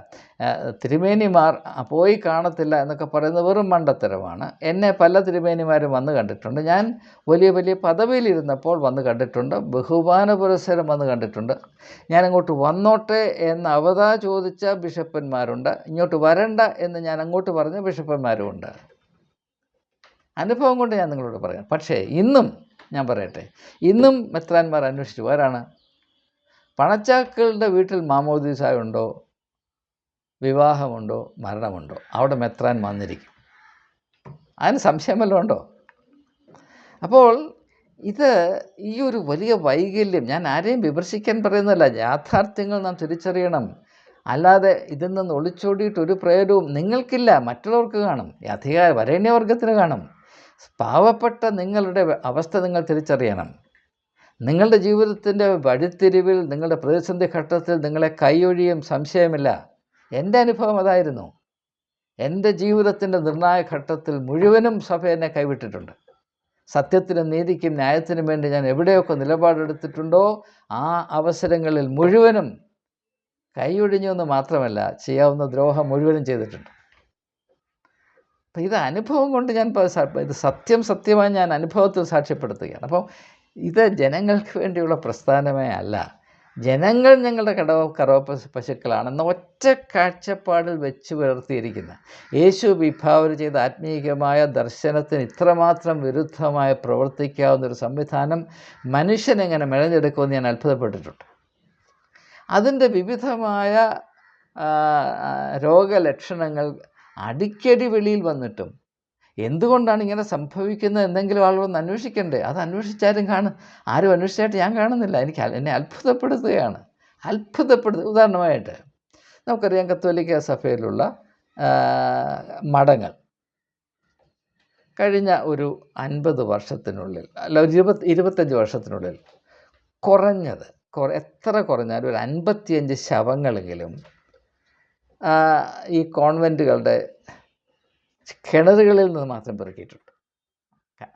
തിരുമേനിമാർ പോയി കാണത്തില്ല എന്നൊക്കെ പറയുന്നത് വെറും മണ്ടത്തരമാണ്. എന്നെ പല തിരുമേനിമാരും വന്ന് കണ്ടിട്ടുണ്ട്. ഞാൻ വലിയ പദവിയിലിരുന്നപ്പോൾ വന്ന് കണ്ടിട്ടുണ്ട്, ബഹുമാന പുരസ്സരം വന്ന് കണ്ടിട്ടുണ്ട്. ഞാനങ്ങോട്ട് വന്നോട്ടെ എന്ന് അവതാ ചോദിച്ച ബിഷപ്പന്മാരുണ്ട്, ഇങ്ങോട്ട് വരണ്ട എന്ന് ഞാൻ അങ്ങോട്ട് പറഞ്ഞ ബിഷപ്പന്മാരുമുണ്ട്. അനുഭവം കൊണ്ട് ഞാൻ നിങ്ങളോട് പറയാം. പക്ഷേ ഇന്നും ഞാൻ പറയട്ടെ, ഇന്നും മെത്രാന്മാർ അന്വേഷിച്ചു ആരാണ്? പണച്ചാക്കളുടെ വീട്ടിൽ മാമോദീസായുണ്ടോ, വിവാഹമുണ്ടോ, മരണമുണ്ടോ, അവിടെ മെത്രാൻ വന്നിരിക്കും. അതിന് സംശയം വല്ലതും ഉണ്ടോ? അപ്പോൾ ഈ ഒരു വലിയ വൈകല്യം, ഞാൻ ആരെയും വിമർശിക്കാൻ പറയുന്നതല്ല, യാഥാർത്ഥ്യങ്ങൾ നാം തിരിച്ചറിയണം. അല്ലാതെ ഇതിൽ നിന്ന് ഒളിച്ചോടിയിട്ട് ഒരു പ്രയോജനവും നിങ്ങൾക്കില്ല, മറ്റുള്ളവർക്ക് കാണും, വരേണ്യവർഗത്തിന് കാണും. പാവപ്പെട്ട നിങ്ങളുടെ അവസ്ഥ നിങ്ങൾ തിരിച്ചറിയണം. നിങ്ങളുടെ ജീവിതത്തിൻ്റെ വഴിത്തിരിവിൽ, നിങ്ങളുടെ പ്രതിസന്ധി ഘട്ടത്തിൽ നിങ്ങളെ കൈയൊഴിയും, സംശയമില്ല. എൻ്റെ അനുഭവം അതായിരുന്നു. എൻ്റെ ജീവിതത്തിൻ്റെ നിർണായക ഘട്ടത്തിൽ മുഴുവനും സഭ എന്നെ കൈവിട്ടിട്ടുണ്ട്. സത്യത്തിനും നീതിക്കും ന്യായത്തിനും വേണ്ടി ഞാൻ എവിടെയൊക്കെ നിലപാടെടുത്തിട്ടുണ്ടോ ആ അവസരങ്ങളിൽ മുഴുവനും കൈയൊഴിഞ്ഞു എന്ന് മാത്രമല്ല, ചെയ്യാവുന്ന ദ്രോഹം മുഴുവനും ചെയ്തിട്ടുണ്ട്. അപ്പം ഇത് അനുഭവം കൊണ്ട് ഇത് സത്യമായി ഞാൻ അനുഭവത്തിൽ സാക്ഷ്യപ്പെടുത്തുകയാണ്. അപ്പോൾ ഇത് ജനങ്ങൾക്ക് വേണ്ടിയുള്ള പ്രസ്ഥാനമേ അല്ല. ജനങ്ങൾ ഞങ്ങളുടെ കറവ പശുക്കളാണെന്ന ഒറ്റ കാഴ്ചപ്പാടിൽ വെച്ച് പുലർത്തിയിരിക്കുന്ന യേശു വിഭാവന ചെയ്ത ആത്മീയമായ ദർശനത്തിന് ഇത്രമാത്രം വിരുദ്ധമായി പ്രവർത്തിക്കാവുന്നൊരു സംവിധാനം മനുഷ്യനെങ്ങനെ മെനഞ്ഞെടുക്കുമെന്ന് ഞാൻ അത്ഭുതപ്പെട്ടിട്ടുണ്ട്. അതിൻ്റെ വിവിധമായ രോഗലക്ഷണങ്ങൾ അടിക്കടി വെളിയിൽ വന്നിട്ടും എന്തുകൊണ്ടാണ് ഇങ്ങനെ സംഭവിക്കുന്നത് എന്തെങ്കിലും ആളുകളൊന്ന് അന്വേഷിക്കണ്ടേ? അത് അന്വേഷിച്ചാലും ആരും അന്വേഷിച്ചായിട്ട് ഞാൻ കാണുന്നില്ല. എന്നെ അത്ഭുതപ്പെടുത്തുകയാണ്. ഉദാഹരണമായിട്ട് നമുക്കറിയാം, കത്തോലിക്ക സഭയിലുള്ള മഠങ്ങൾ കഴിഞ്ഞ ഒരു 50 വർഷത്തിനുള്ളിൽ, അല്ല 25 വർഷത്തിനുള്ളിൽ കുറഞ്ഞത് എത്ര കുറഞ്ഞാലും ഒരു 55 ശവങ്ങളെങ്കിലും ഈ കോൺവെൻറ്റുകളുടെ കിണറുകളിൽ നിന്ന് മാത്രം പെറുക്കിയിട്ടുണ്ട്.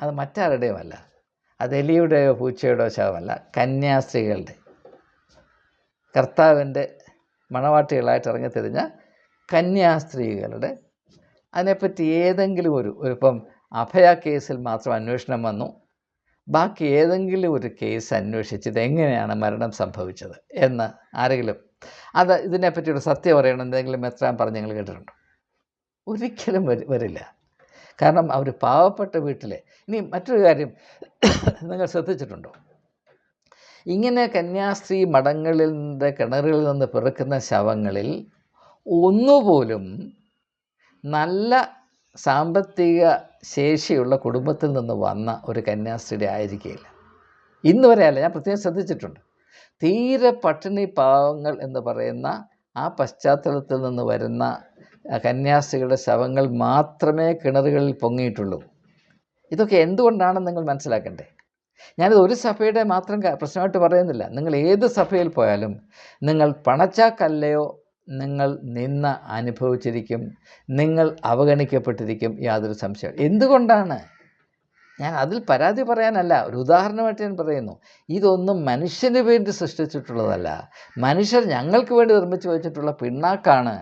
അത് മറ്റാരുടെയുമല്ല, അത് എലിയുടെയോ പൂച്ചയുടെയോ ശവമല്ല, കന്യാസ്ത്രീകളുടെ, കർത്താവിൻ്റെ മണവാട്ടികളായിട്ട് ഇറങ്ങിത്തിരിഞ്ഞ കന്യാസ്ത്രീകളുടെ. അതിനെപ്പറ്റി ഏതെങ്കിലും ഇപ്പം അഭയ കേസിൽ മാത്രം അന്വേഷണം വന്നു. ബാക്കി ഏതെങ്കിലും ഒരു കേസ് അന്വേഷിച്ച് ഇതെങ്ങനെയാണ് മരണം സംഭവിച്ചത് എന്ന് ആരെങ്കിലും ഇതിനെപ്പറ്റിയൊരു സത്യം പറയണം എന്തെങ്കിലും മെത്രാൻ പറഞ്ഞ് നിങ്ങൾ കേട്ടിട്ടുണ്ടോ? ഒരിക്കലും വരില്ല. കാരണം അവർ പാവപ്പെട്ട വീട്ടിലെ. ഇനി മറ്റൊരു കാര്യം നിങ്ങൾ ശ്രദ്ധിച്ചിട്ടുണ്ടോ? ഇങ്ങനെ കന്യാസ്ത്രീ മഠങ്ങളിൻ്റെ കിണറുകളിൽ നിന്ന് പിറക്കുന്ന ശവങ്ങളിൽ ഒന്നുപോലും നല്ല സാമ്പത്തിക ശേഷിയുള്ള കുടുംബത്തിൽ നിന്ന് വന്ന ഒരു കന്യാസ്ത്രീയുടെ ആയിരിക്കില്ല. ഇന്ന് വരെയല്ല, ഞാൻ പ്രത്യേകം ശ്രദ്ധിച്ചിട്ടുണ്ട്. തീരെ പട്ടിണി പാവങ്ങൾ എന്ന് പറയുന്ന ആ പശ്ചാത്തലത്തിൽ നിന്ന് വരുന്ന കന്യാസ്ത്രീകളുടെ ശവങ്ങൾ മാത്രമേ കിണറുകളിൽ പൊങ്ങിയിട്ടുള്ളൂ. ഇതൊക്കെ എന്തുകൊണ്ടാണെന്ന് നിങ്ങൾ മനസ്സിലാക്കണ്ടേ. ഞാനിത് ഒരു സഭയുടെ മാത്രം പ്രശ്നമായിട്ട് പറയുന്നില്ല. നിങ്ങൾ ഏത് സഭയിൽ പോയാലും നിങ്ങൾ പണച്ചാക്കല്ലയോ നിങ്ങൾ നിന്ന അനുഭവിച്ചിരിക്കും, നിങ്ങൾ അവഗണിക്കപ്പെട്ടിരിക്കും, യാതൊരു സംശയം. എന്തുകൊണ്ടാണ്? ഞാൻ അതിൽ പരാതി പറയാനല്ല, ഒരു ഉദാഹരണമായിട്ട് ഞാൻ പറയുന്നു. ഇതൊന്നും മനുഷ്യന് വേണ്ടി സൃഷ്ടിച്ചിട്ടുള്ളതല്ല. മനുഷ്യർ ഞങ്ങൾക്ക് വേണ്ടി നിർമ്മിച്ചു വെച്ചിട്ടുള്ള പിണ്ണാക്കാണ്.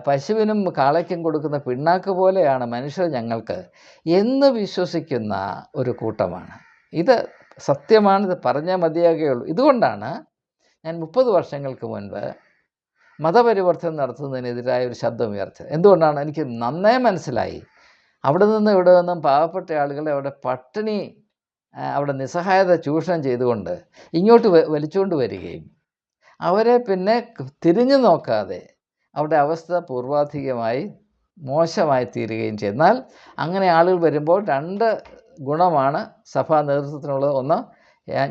പശുവിനും കാളയ്ക്കും കൊടുക്കുന്ന പിണ്ണാക്ക് പോലെയാണ് മനുഷ്യർ ഞങ്ങൾക്ക് എന്ന് വിശ്വസിക്കുന്ന ഒരു കൂട്ടമാണ്. ഇത് സത്യമാണ്, ഇത് പറഞ്ഞാൽ മതിയാകുകയുള്ളൂ. ഇതുകൊണ്ടാണ് ഞാൻ 30 വർഷങ്ങൾക്ക് മുൻപ് മതപരിവർത്തനം നടത്തുന്നതിനെതിരായ ഒരു ശബ്ദം ഉയർത്തിയത്. എന്തുകൊണ്ടാണ്? എനിക്ക് നന്നായി മനസ്സിലായി. അവിടെ നിന്നും ഇവിടെ നിന്നും പാവപ്പെട്ട ആളുകളെ അവിടെ പട്ടിണി, അവിടെ നിസ്സഹായത ചൂഷണം ചെയ്തുകൊണ്ട് ഇങ്ങോട്ട് വലിച്ചുകൊണ്ട് വരികയും അവരെ പിന്നെ തിരിഞ്ഞു നോക്കാതെ അവിടെ അവസ്ഥ പൂർവാധികമായി മോശമായി തീരുകയും ചെയ്താൽ, അങ്ങനെ ആളുകൾ വരുമ്പോൾ 2 ഗുണമാണ് സഭാ നേതൃത്വത്തിനുള്ളത്. ഒന്ന്,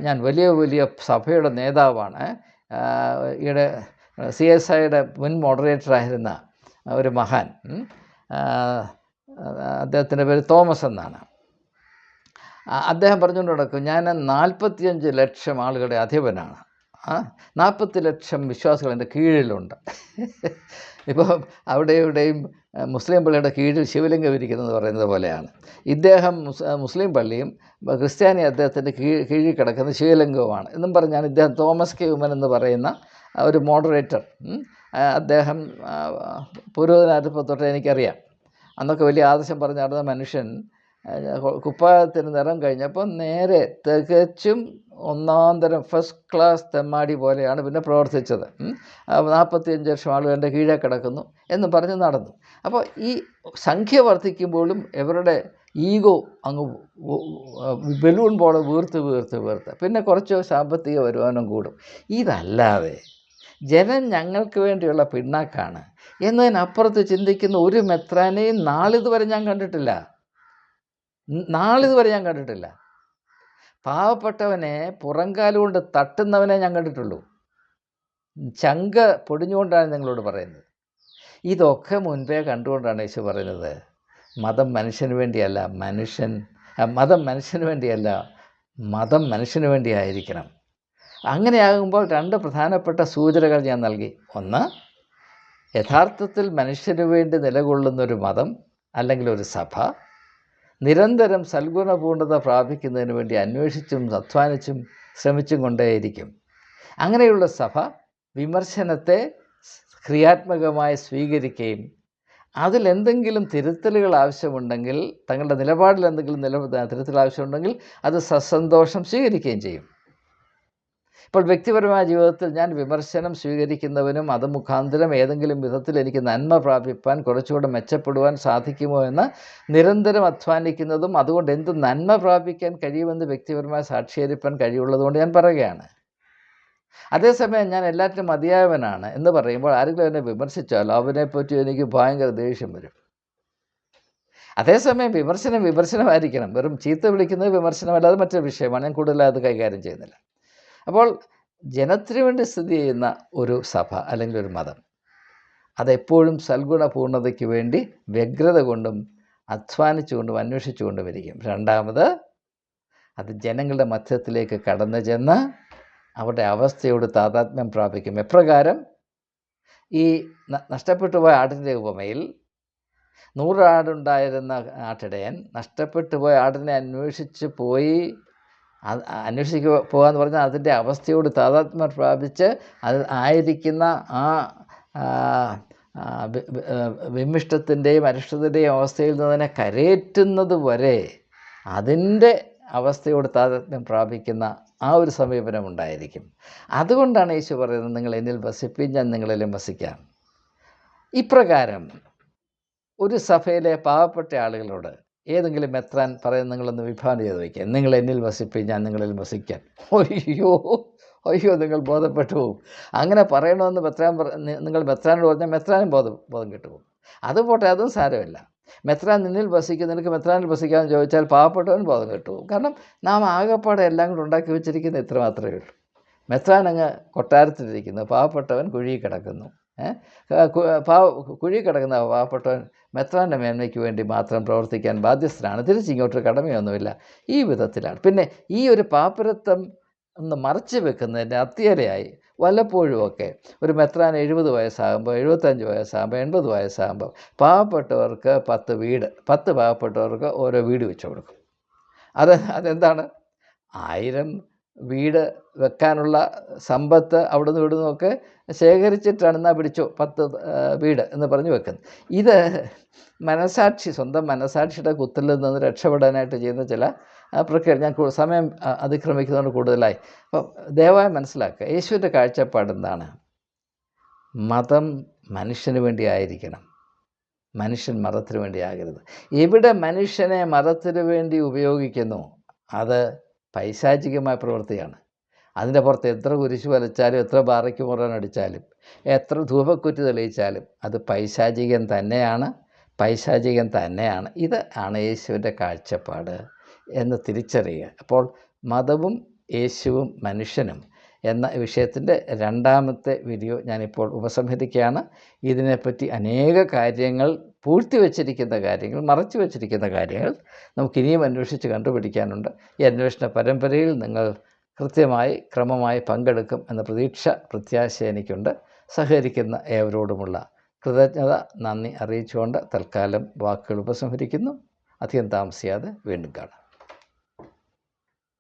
ഞാൻ വലിയ സഭയുടെ നേതാവാണ്. ഈയിടെ CSIയുടെ മുൻ മോഡറേറ്ററായിരുന്ന ഒരു മഹാൻ, അദ്ദേഹത്തിൻ്റെ പേര് തോമസ് എന്നാണ്. അദ്ദേഹം പറഞ്ഞുകൊണ്ട് നടക്കും, ഞാൻ 45 ലക്ഷം ആളുകളുടെ അധിപനാണ്, 40 ലക്ഷം വിശ്വാസികൾ എൻ്റെ കീഴിലുണ്ട്. ഇപ്പോൾ അവിടെ ഇവിടെയും മുസ്ലിം പള്ളിയുടെ കീഴിൽ ശിവലിംഗം ഇരിക്കുന്നത് പറയുന്നത് പോലെയാണ്. ഇദ്ദേഹം മുസ്ലിം പള്ളിയും ക്രിസ്ത്യാനി അദ്ദേഹത്തിൻ്റെ കീഴിൽ കിടക്കുന്ന ശിവലിംഗവുമാണ് എന്നും പറഞ്ഞാണ് ഇദ്ദേഹം തോമസ് കെ ഉമ്മൻ എന്ന് പറയുന്ന ഒരു മോഡറേറ്റർ. അദ്ദേഹം പുരോഹിതനായിരുന്നപ്പോൾ തൊട്ട് എനിക്കറിയാം. അന്നൊക്കെ വലിയ ആദർശം പറഞ്ഞ് നടന്ന മനുഷ്യൻ കുപ്പായത്തിന് നിറം കഴിഞ്ഞപ്പോൾ നേരെ തികച്ചും ഒന്നാം തരം ഫസ്റ്റ് ക്ലാസ് തെമ്മാടി പോലെയാണ് പിന്നെ പ്രവർത്തിച്ചത്. 45 ലക്ഷം ആളുകൾ എൻ്റെ കീഴെ കിടക്കുന്നു എന്ന് പറഞ്ഞ് നടന്നു. അപ്പോൾ ഈ സംഖ്യ വർദ്ധിക്കുമ്പോഴും ഇവരുടെ ഈഗോ അങ്ങ് ബലൂൺ പോലെ വീർത്ത് പിന്നെ കുറച്ച് സാമ്പത്തിക വരുമാനം കൂടും. ഇതല്ലാതെ ജനം ഞങ്ങൾക്ക് വേണ്ടിയുള്ള പിണ്ണാക്കാണ് എന്നതിനപ്പുറത്ത് ചിന്തിക്കുന്ന ഒരു മെത്രാനെയും നാളിതുവരെ ഞാൻ കണ്ടിട്ടില്ല. പാവപ്പെട്ടവനെ പുറംകാലുകൊണ്ട് തട്ടുന്നവനെ ഞാൻ കണ്ടിട്ടുള്ളൂ. ചങ്ക പൊടിഞ്ഞുകൊണ്ടാണ് നിങ്ങളോട് പറയുന്നത്. ഇതൊക്കെ മുൻപേ കണ്ടുകൊണ്ടാണ് യേശു പറയുന്നത്, മതം മനുഷ്യന് വേണ്ടിയല്ല, മതം മനുഷ്യന് വേണ്ടിയായിരിക്കണം. അങ്ങനെയാകുമ്പോൾ 2 പ്രധാനപ്പെട്ട സൂചനകൾ ഞാൻ നൽകി. ഒന്ന്, യഥാർത്ഥത്തിൽ മനുഷ്യന് വേണ്ടി നിലകൊള്ളുന്നൊരു മതം അല്ലെങ്കിൽ ഒരു സഭ നിരന്തരം സൽഗുണപൂർണ്ണത പ്രാപിക്കുന്നതിന് വേണ്ടി അന്വേഷിച്ചും അധ്വാനിച്ചും ശ്രമിച്ചും കൊണ്ടേയിരിക്കും. അങ്ങനെയുള്ള സഭ വിമർശനത്തെ ക്രിയാത്മകമായി സ്വീകരിക്കുകയും അതിലെന്തെങ്കിലും തിരുത്തലുകൾ ആവശ്യമുണ്ടെങ്കിൽ, തങ്ങളുടെ നിലപാടിൽ എന്തെങ്കിലും തിരുത്തൽ ആവശ്യമുണ്ടെങ്കിൽ അത് സസന്തോഷം സ്വീകരിക്കുകയും ചെയ്യും. ഇപ്പോൾ വ്യക്തിപരമായ ജീവിതത്തിൽ ഞാൻ വിമർശനം സ്വീകരിക്കുന്നവനും അത് മുഖാന്തരം ഏതെങ്കിലും വിധത്തിൽ എനിക്ക് നന്മ പ്രാപിപ്പാൻ, കുറച്ചുകൂടെ മെച്ചപ്പെടുവാൻ സാധിക്കുമോ എന്ന് നിരന്തരം അധ്വാനിക്കുന്നതും അതുകൊണ്ട് എന്ത് നന്മ പ്രാപിക്കാൻ കഴിയുമെന്ന് വ്യക്തിപരമായി സാക്ഷീകരിപ്പാൻ കഴിയുള്ളതുകൊണ്ട് ഞാൻ പറയുകയാണ്. അതേസമയം ഞാൻ എല്ലാറ്റിനും മതിയായവനാണ് എന്ന് പറയുമ്പോൾ ആരെങ്കിലും എന്നെ വിമർശിച്ചാൽ അവനെപ്പറ്റി എനിക്ക് ഭയങ്കര ദേഷ്യം വരും. അതേസമയം വിമർശനമായിരിക്കണം. വെറും ചീത്ത വിളിക്കുന്നത് വിമർശനമല്ലാതെ മറ്റൊരു വിഷയമാണ്. ഞാൻ കൂടുതലായി അത് കൈകാര്യം ചെയ്യുന്നില്ല. അപ്പോൾ ജനത്തിനു വേണ്ടി സ്ഥിതി ചെയ്യുന്ന ഒരു സഭ അല്ലെങ്കിൽ ഒരു മതം അതെപ്പോഴും സൽഗുണപൂർണ്ണതയ്ക്ക് വേണ്ടി വ്യഗ്രത കൊണ്ടും അധ്വാനിച്ചുകൊണ്ടും അന്വേഷിച്ചുകൊണ്ടും ഇരിക്കും. രണ്ടാമത്, അത് ജനങ്ങളുടെ മധ്യത്തിലേക്ക് കടന്നു ചെന്ന് അവരുടെ അവസ്ഥയോട് താതാത്മ്യം പ്രാപിക്കും. എപ്രകാരം? ഈ നഷ്ടപ്പെട്ടു പോയ ആടിൻ്റെ ഉപമയിൽ 100 ആടുണ്ടായിരുന്ന ആട്ടിടയൻ നഷ്ടപ്പെട്ടു പോയ ആടിനെ അന്വേഷിച്ച് പോകാന്ന് പറഞ്ഞാൽ അതിൻ്റെ അവസ്ഥയോട് താതാത്മ്യം പ്രാപിച്ച് അത് ആയിരിക്കുന്ന ആ വിമിഷ്ടത്തിൻ്റെയും അരിഷ്ടത്തിൻ്റെയും അവസ്ഥയിൽ നിന്ന് കരയേറ്റുന്നത് വരെ അതിൻ്റെ അവസ്ഥയോട് താതാത്മ്യം പ്രാപിക്കുന്ന ആ ഒരു സമീപനം ഉണ്ടായിരിക്കും. അതുകൊണ്ടാണ് യേശു പറയുന്നത്, നിങ്ങൾ എന്നിൽ വസിപ്പിൻ, ഞാൻ നിങ്ങളിലും വസിക്കാം. ഇപ്രകാരം ഒരു സഭയിലെ പാവപ്പെട്ട ആളുകളോട് ഏതെങ്കിലും മെത്രാൻ പറയുന്നത് നിങ്ങളൊന്ന് വിഭാവന ചെയ്ത് വയ്ക്കുക, നിങ്ങൾ എന്നിൽ വസിപ്പിൻ, ഞാൻ നിങ്ങളിൽ വസിക്കാൻ. അയ്യോ നിങ്ങൾ ബോധപ്പെട്ടു പോകും. അങ്ങനെ പറയണമെന്ന് നിങ്ങൾ മെത്രാനോട് പറഞ്ഞാൽ മെത്രാനും ബോധം കിട്ടുപോകും. അതുപോട്ടെ, അതും സാരമില്ല. മെത്രാൻ നിന്നിൽ വസിക്കും, നിനക്ക് മെത്രാനിൽ വസിക്കാമെന്ന് ചോദിച്ചാൽ പാവപ്പെട്ടവൻ ബോധം കിട്ടുപോകും. കാരണം നാം ആകെപ്പാടെ എല്ലാം കൂടെ ഉണ്ടാക്കി വെച്ചിരിക്കുന്നത് ഇത്ര മാത്രമേ ഉള്ളൂ. മെത്രാൻ അങ്ങ് കൊട്ടാരത്തിലിരിക്കുന്നു, പാവപ്പെട്ടവൻ കുഴിയിൽ കിടക്കുന്നു. കുഴി കിടക്കുന്ന പാവപ്പെട്ടവൻ മെത്രാൻ്റെ മേന്മയ്ക്ക് വേണ്ടി മാത്രം പ്രവർത്തിക്കാൻ ബാധ്യസ്ഥനാണ്, തിരിച്ചിങ്ങോട്ട് കടമയൊന്നുമില്ല. ഈ വിധത്തിലാണ്. പിന്നെ ഈ ഒരു പാപ്പരത്വം ഒന്ന് മറച്ചു വെക്കുന്നതിൻ്റെ അത്യേരയായി വല്ലപ്പോഴുമൊക്കെ ഒരു മെത്രാൻ 70 വയസ്സാകുമ്പോൾ, 75 വയസ്സാകുമ്പോൾ, 80 വയസ്സാകുമ്പോൾ പാവപ്പെട്ടവർക്ക് 10 വീട്, 10 പാവപ്പെട്ടവർക്ക് ഓരോ വീട് വെച്ച് കൊടുക്കും. അതെന്താണ്? 1000 വീട് വെക്കാനുള്ള സമ്പത്ത് അവിടെ നിന്ന് ഇവിടുന്നൊക്കെ ശേഖരിച്ചിട്ടാണ് എന്നാൽ പിടിച്ചോ 10 വീട് എന്ന് പറഞ്ഞ് വെക്കുന്നത്. ഇത് സ്വന്തം മനസാക്ഷിയുടെ കുത്തിൽ നിന്ന് രക്ഷപ്പെടാനായിട്ട് ചെയ്യുന്ന ചില പ്രക്രിയ. ഞാൻ സമയം അതിക്രമിക്കുന്നതുകൊണ്ട് കൂടുതലായി. അപ്പം ദയവായി മനസ്സിലാക്കുക, യേശുവിൻ്റെ കാഴ്ചപ്പാട് എന്താണ്? മതം മനുഷ്യന് വേണ്ടി ആയിരിക്കണം, മനുഷ്യൻ മതത്തിന് വേണ്ടി ആകരുത്. എവിടെ മനുഷ്യനെ മതത്തിന് വേണ്ടി ഉപയോഗിക്കുന്നു അത് പൈശാചികമായ പ്രവൃത്തിയാണ്. അതിൻ്റെ പുറത്ത് എത്ര കുരിശ് വരച്ചാലും, എത്ര ബാറയ്ക്ക് മുറൻ അടിച്ചാലും, എത്ര ധൂപക്കുറ്റി തെളിയിച്ചാലും അത് പൈശാചികം തന്നെയാണ്. ഇത് ആണ് യേശുവിൻ്റെ കാഴ്ചപ്പാട് എന്ന് തിരിച്ചറിയുക. അപ്പോൾ മതവും യേശുവും മനുഷ്യനും എന്ന വിഷയത്തിൻ്റെ 2ാമത്തെ വീഡിയോ ഞാനിപ്പോൾ ഉപസംഹരിക്കുകയാണ്. ഇതിനെപ്പറ്റി അനേക കാര്യങ്ങൾ, പൂഴ്ത്തിവെച്ചിരിക്കുന്ന കാര്യങ്ങൾ, മറച്ചു വച്ചിരിക്കുന്ന കാര്യങ്ങൾ നമുക്കിനിയും അന്വേഷിച്ച് കണ്ടുപിടിക്കാനുണ്ട്. ഈ അന്വേഷണ പരമ്പരയിൽ നിങ്ങൾ കൃത്യമായി ക്രമമായി പങ്കെടുക്കും എന്ന പ്രത്യാശ എനിക്കുണ്ട്. സഹകരിക്കുന്ന ഏവരോടുമുള്ള കൃതജ്ഞത, നന്ദി അറിയിച്ചുകൊണ്ട് തൽക്കാലം വാക്കുകൾ ഉപസംഹരിക്കുന്നു. അധികം താമസിയാതെ വീണ്ടും കാണാം.